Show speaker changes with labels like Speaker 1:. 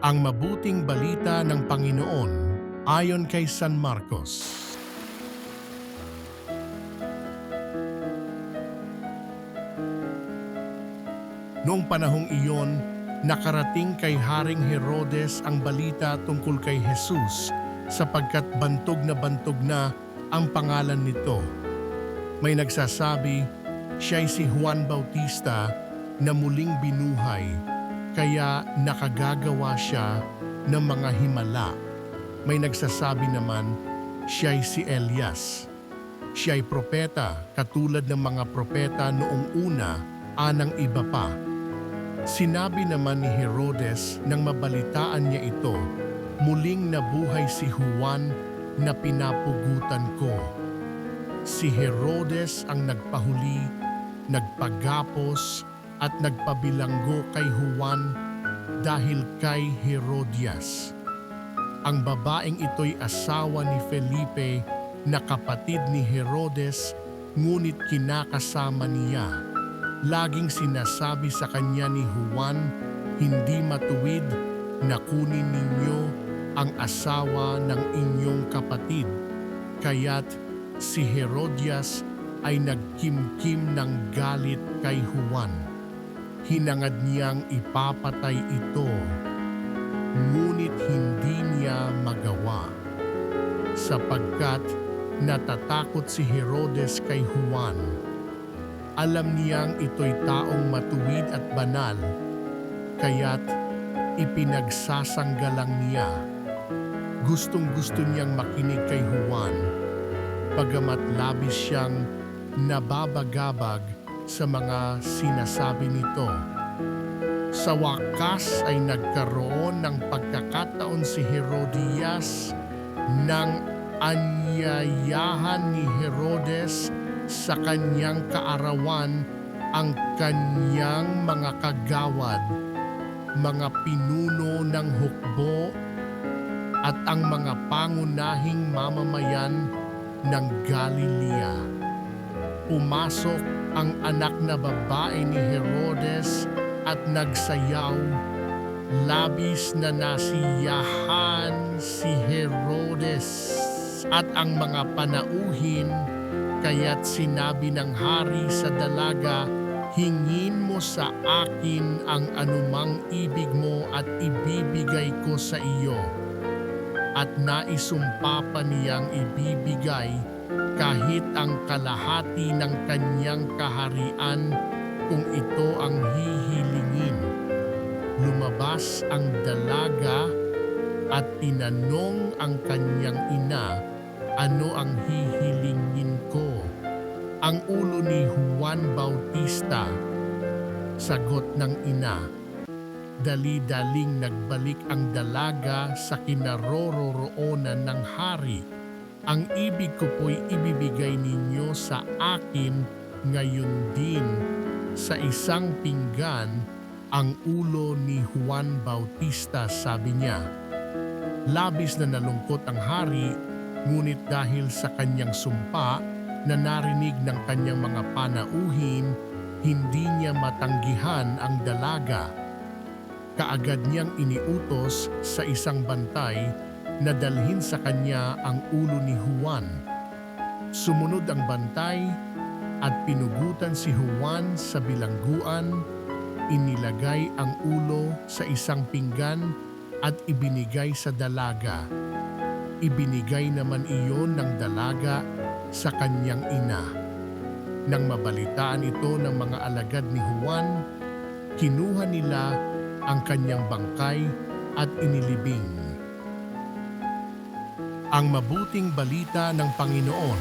Speaker 1: Ang mabuting balita ng Panginoon ayon kay San Marcos. Noong panahong iyon, nakarating kay Haring Herodes ang balita tungkol kay Jesus sapagkat bantog na ang pangalan nito. May nagsasabi, siya'y si Juan Bautista na muling binuhay, kaya nakagagawa siya ng mga himala. May nagsasabi naman, siya'y si Elias. Siya'y propeta, katulad ng mga propeta noong una, anang iba pa. Sinabi naman ni Herodes nang mabalitaan niya ito, muling nabuhay si Juan na pinapugutan ko. Si Herodes ang nagpahuli, nagpagapos at nagpabilanggo kay Juan dahil kay Herodias. Ang babaeng ito'y asawa ni Felipe na kapatid ni Herodes, ngunit kinakasama niya. Laging sinasabi sa kanya ni Juan, hindi matuwid na kunin ninyo ang asawa ng inyong kapatid. Kaya't si Herodias ay nagkimkim ng galit kay Juan. Hinangad niyang ipapatay ito, ngunit hindi niya magawa. Sapagkat natatakot si Herodes kay Juan. Alam niyang ito'y taong matuwid at banal, kaya't ipinagsasanggalang niya. Gustong-gusto niyang makinig kay Juan, bagamat labis siyang nababagabag sa mga sinasabi nito. Sa wakas ay nagkaroon ng pagkakataon si Herodias nang anyayahan ni Herodes sa kanyang kaarawan ang kanyang mga kagawad, mga pinuno ng hukbo at ang mga pangunahing mamamayan ng Galilea. Pumasok ang anak na babae ni Herodes at nagsayaw. Labis na nasiyahan si Herodes at ang mga panauhin, kaya't sinabi ng hari sa dalaga, hingin mo sa akin ang anumang ibig mo at ibibigay ko sa iyo. At naisumpa pa niyang ibibigay kahit ang kalahati ng kanyang kaharian kung ito ang hihilingin. Lumabas ang dalaga at tinanong ang kanyang ina, ano ang hihilingin ko? Ang ulo ni Juan Bautista. Sagot ng ina. Dali-daling nagbalik ang dalaga sa kinaroroonan ng hari. Ang ibig ko po'y ibibigay ninyo sa akin ngayon din. Sa isang pinggan, ang ulo ni Juan Bautista, sabi niya. Labis na nalungkot ang hari, ngunit dahil sa kanyang sumpa na narinig ng kanyang mga panauhin, hindi niya matanggihan ang dalaga. Kaagad niyang iniutos sa isang bantay na dalhin sa kanya ang ulo ni Juan. Sumunod ang bantay at pinugutan si Juan sa bilangguan, inilagay ang ulo sa isang pinggan at ibinigay sa dalaga. Ibinigay naman iyon ng dalaga sa kanyang ina. Nang mabalitaan ito ng mga alagad ni Juan, kinuha nila ang kanyang bangkay at inilibing. Ang mabuting balita ng Panginoon